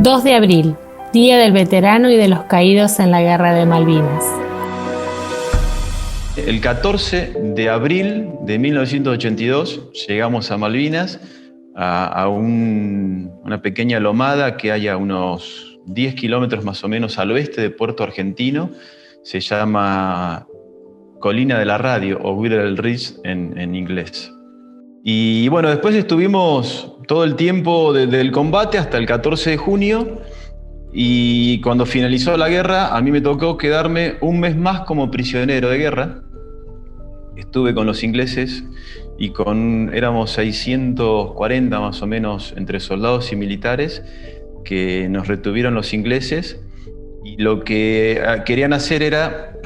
2 de abril, Día del Veterano y de los Caídos en la Guerra de Malvinas. El 14 de abril de 1982 llegamos a Malvinas, a una pequeña lomada que hay a unos 10 kilómetros más o menos al oeste de Puerto Argentino. Se llama Colina de la Radio, o Whittle Ridge en inglés. Y bueno, después estuvimos todo el tiempo desde el combate hasta el 14 de junio, y cuando finalizó la guerra, a mí me tocó quedarme un mes más como prisionero de guerra. Estuve con los ingleses y éramos 640 más o menos entre soldados y militares que nos retuvieron los ingleses, y lo que querían hacer era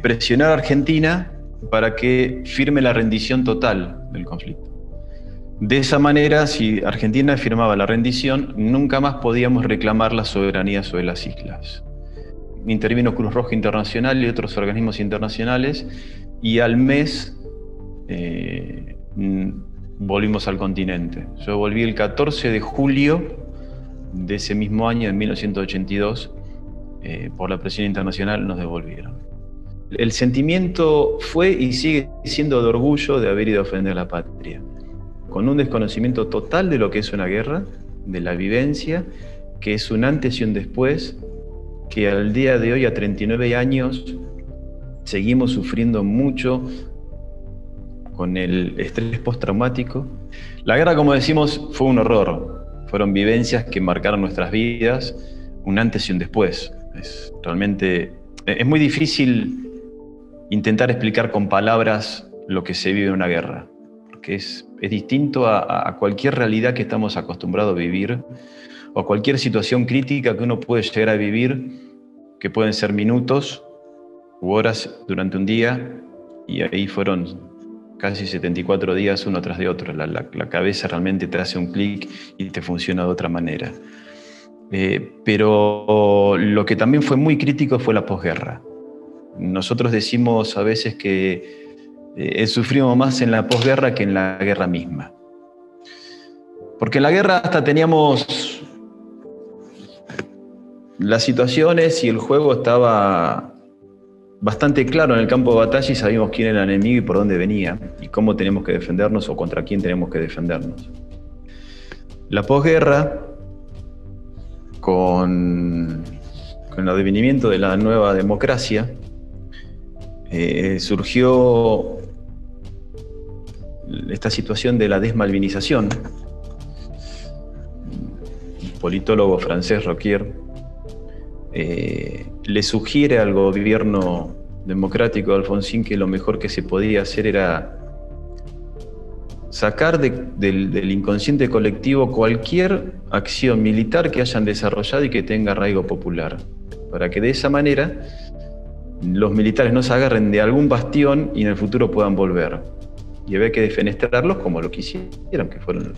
presionar a Argentina para que firme la rendición total del conflicto. De esa manera, si Argentina firmaba la rendición, nunca más podíamos reclamar la soberanía sobre las islas. Intervino Cruz Roja Internacional y otros organismos internacionales, y al mes volvimos al continente. Yo volví el 14 de julio de ese mismo año, en 1982, por la presión internacional nos devolvieron. El sentimiento fue y sigue siendo de orgullo de haber ido a defender la patria, con un desconocimiento total de lo que es una guerra, de la vivencia, que es un antes y un después, que al día de hoy, a 39 años, seguimos sufriendo mucho con el estrés postraumático. La guerra, como decimos, fue un horror. Fueron vivencias que marcaron nuestras vidas, un antes y un después. Es muy difícil intentar explicar con palabras lo que se vive en una guerra, porque es distinto a cualquier realidad que estamos acostumbrados a vivir, o a cualquier situación crítica que uno puede llegar a vivir, que pueden ser minutos u horas durante un día, y ahí fueron casi 74 días uno tras de otro. La cabeza realmente te hace un clic y te funciona de otra manera. Pero lo que también fue muy crítico fue la posguerra. Nosotros decimos a veces que sufrimos más en la posguerra que en la guerra misma. Porque en la guerra hasta teníamos las situaciones y el juego estaba bastante claro en el campo de batalla, y sabíamos quién era el enemigo y por dónde venía, y cómo tenemos que defendernos o contra quién tenemos que defendernos. La posguerra, con el advenimiento de la nueva democracia, surgió esta situación de la desmalvinización. Un politólogo francés, Roquier, le sugiere al gobierno democrático de Alfonsín que lo mejor que se podía hacer era sacar del inconsciente colectivo cualquier acción militar que hayan desarrollado y que tenga arraigo popular, para que de esa manera los militares no se agarren de algún bastión y en el futuro puedan volver. Y había que defenestrarlos como lo que hicieron, que fueron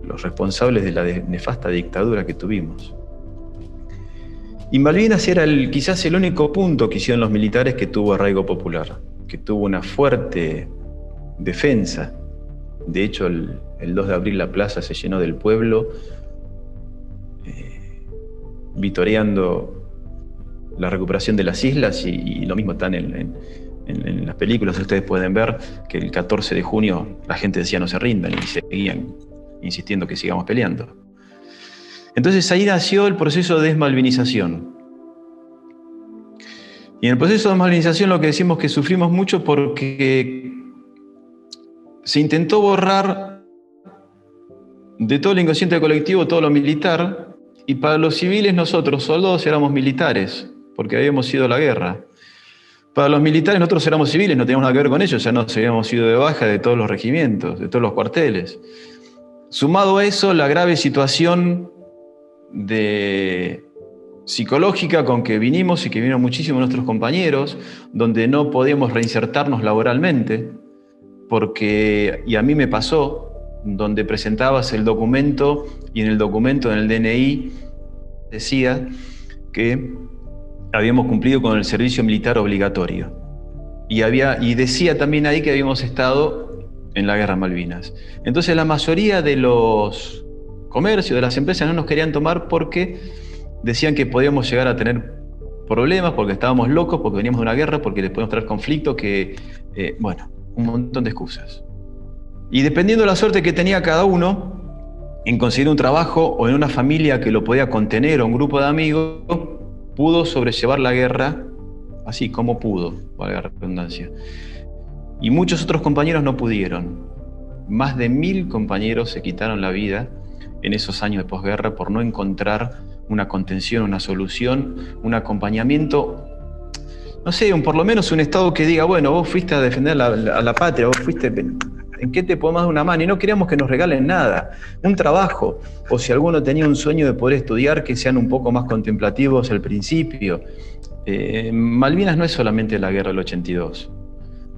los responsables de la nefasta dictadura que tuvimos. Y Malvinas era quizás el único punto que hicieron los militares que tuvo arraigo popular, que tuvo una fuerte defensa. De hecho, el 2 de abril la plaza se llenó del pueblo, vitoreando la recuperación de las islas, y lo mismo están en las películas. Ustedes pueden ver que el 14 de junio la gente decía no se rindan, y seguían insistiendo que sigamos peleando. Entonces ahí nació el proceso de desmalvinización. Y en el proceso de desmalvinización lo que decimos es que sufrimos mucho porque se intentó borrar de todo el inconsciente colectivo todo lo militar, y para los civiles nosotros, soldados, éramos militares, porque habíamos ido a la guerra. Para los militares nosotros éramos civiles, no teníamos nada que ver con ellos, ya nos habíamos ido de baja de todos los regimientos, de todos los cuarteles. Sumado a eso, la grave situación psicológica con que vinimos, y que vinieron muchísimos nuestros compañeros, donde no podíamos reinsertarnos laboralmente, y a mí me pasó, donde presentabas el documento, y en el documento, en el DNI, decía que habíamos cumplido con el servicio militar obligatorio. Y decía también ahí que habíamos estado en la Guerra Malvinas. Entonces la mayoría de los comercio, de las empresas, no nos querían tomar porque decían que podíamos llegar a tener problemas, porque estábamos locos, porque veníamos de una guerra, porque les podíamos traer conflicto, un montón de excusas. Y dependiendo de la suerte que tenía cada uno en conseguir un trabajo o en una familia que lo podía contener o un grupo de amigos, pudo sobrellevar la guerra así como pudo, valga la redundancia. Y muchos otros compañeros no pudieron. Más de 1000 compañeros se quitaron la vida en esos años de posguerra por no encontrar una contención, una solución, un acompañamiento, no sé, por lo menos un Estado que diga, bueno, vos fuiste a defender a la patria, vos fuiste, ¿en qué te podemos dar una mano? Y no queríamos que nos regalen nada, un trabajo, o si alguno tenía un sueño de poder estudiar, que sean un poco más contemplativos al principio. Malvinas no es solamente la guerra del 82.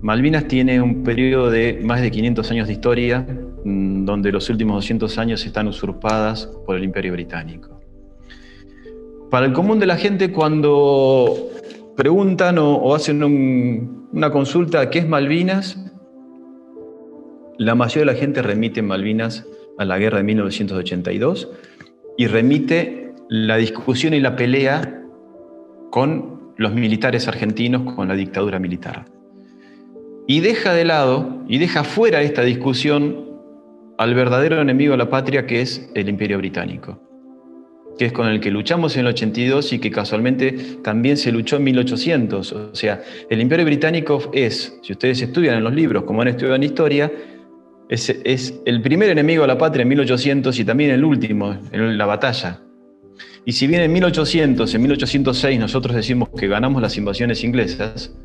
Malvinas tiene un periodo de más de 500 años de historia, donde los últimos 200 años están usurpadas por el Imperio Británico. Para el común de la gente, cuando preguntan o hacen una consulta ¿qué es Malvinas?, la mayoría de la gente remite Malvinas a la guerra de 1982 y remite la discusión y la pelea con los militares argentinos, con la dictadura militar. Y deja de lado, y deja fuera esta discusión al verdadero enemigo de la patria, que es el Imperio Británico, que es con el que luchamos en el 82 y que casualmente también se luchó en 1800. O sea, el Imperio Británico es, si ustedes estudian en los libros, como han estudiado en historia, es el primer enemigo de la patria en 1800 y también el último en la batalla. Y si bien en 1800, en 1806 nosotros decimos que ganamos las invasiones inglesas,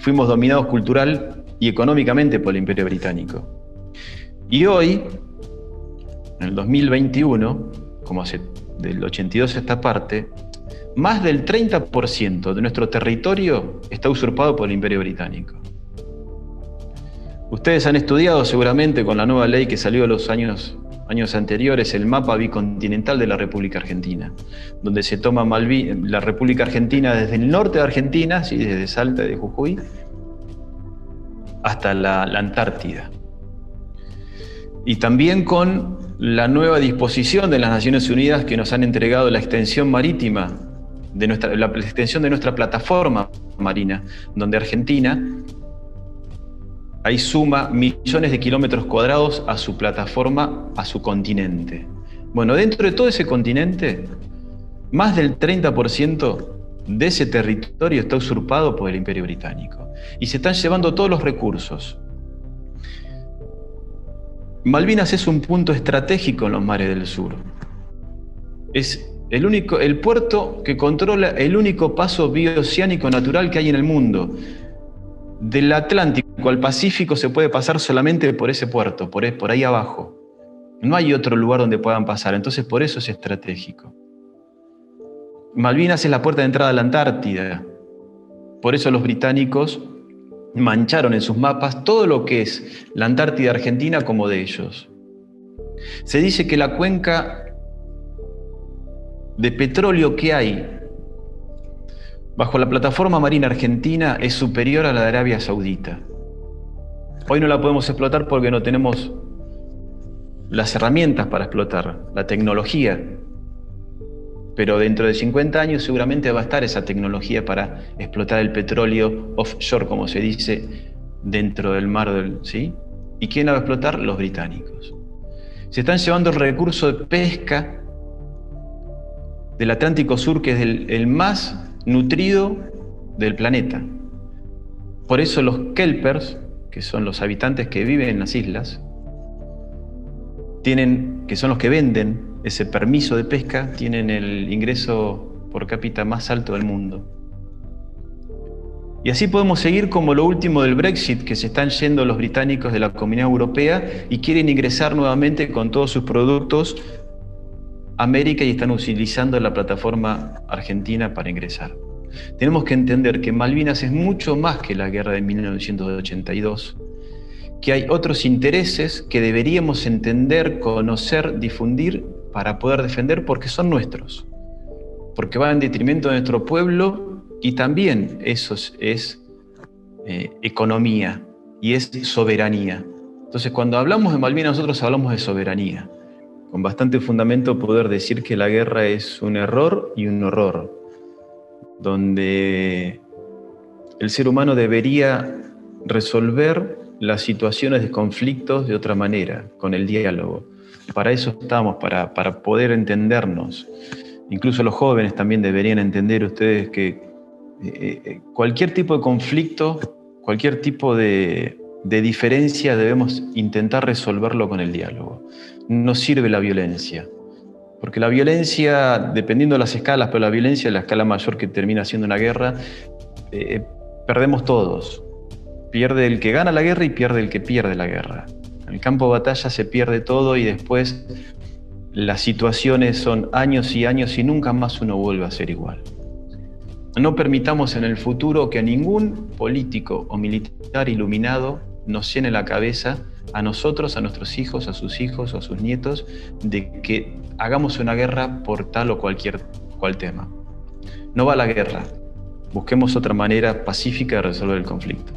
fuimos dominados cultural y económicamente por el Imperio Británico. Y hoy, en el 2021, como hace del 82 a esta parte, más del 30% de nuestro territorio está usurpado por el Imperio Británico. Ustedes han estudiado seguramente con la nueva ley que salió los años anteriores, el mapa bicontinental de la República Argentina, donde se toma la República Argentina desde el norte de Argentina, ¿sí? Desde Salta, de Jujuy, hasta la Antártida. Y también con la nueva disposición de las Naciones Unidas que nos han entregado la extensión marítima, la extensión de nuestra plataforma marina, donde Argentina ahí suma millones de kilómetros cuadrados a su plataforma, a su continente. Bueno, dentro de todo ese continente, más del 30% de ese territorio está usurpado por el Imperio Británico. Y se están llevando todos los recursos. Malvinas es un punto estratégico en los mares del sur. Es el puerto que controla el único paso bioceánico natural que hay en el mundo. Del Atlántico al Pacífico se puede pasar solamente por ese puerto, por ahí abajo. No hay otro lugar donde puedan pasar, entonces por eso es estratégico. Malvinas es la puerta de entrada a la Antártida. Por eso los británicos mancharon en sus mapas todo lo que es la Antártida Argentina como de ellos. Se dice que la cuenca de petróleo que hay bajo la plataforma marina argentina es superior a la de Arabia Saudita. Hoy no la podemos explotar porque no tenemos las herramientas para explotar, la tecnología. Pero dentro de 50 años seguramente va a estar esa tecnología para explotar el petróleo offshore, como se dice, dentro del mar, ¿sí? ¿Y quién la va a explotar? Los británicos. Se están llevando el recurso de pesca del Atlántico Sur, que es el más nutrido del planeta. Por eso los kelpers, que son los habitantes que viven en las islas, que son los que venden ese permiso de pesca, tienen el ingreso por cápita más alto del mundo. Y así podemos seguir como lo último del Brexit, que se están yendo los británicos de la Comunidad Europea y quieren ingresar nuevamente con todos sus productos a América y están utilizando la plataforma argentina para ingresar. Tenemos que entender que Malvinas es mucho más que la guerra de 1982, que hay otros intereses que deberíamos entender, conocer, difundir para poder defender porque son nuestros, porque va en detrimento de nuestro pueblo y también eso es economía y es soberanía. Entonces cuando hablamos de Malvinas nosotros hablamos de soberanía. con bastante fundamento poder decir que la guerra es un error y un horror, donde el ser humano debería resolver las situaciones de conflictos de otra manera, con el diálogo. Para eso estamos, para poder entendernos. Incluso los jóvenes también deberían entender ustedes que cualquier tipo de conflicto, cualquier tipo de diferencia debemos intentar resolverlo con el diálogo. No sirve la violencia, porque la violencia, dependiendo de las escalas, pero la violencia, la escala mayor que termina siendo una guerra, perdemos todos. Pierde el que gana la guerra y pierde el que pierde la guerra. En el campo de batalla se pierde todo y después las situaciones son años y años y nunca más uno vuelve a ser igual. No permitamos en el futuro que a ningún político o militar iluminado nos llene la cabeza a nosotros, a nuestros hijos, a sus hijos o a sus nietos, de que hagamos una guerra por tal o cual tema. No va a la guerra. Busquemos otra manera pacífica de resolver el conflicto.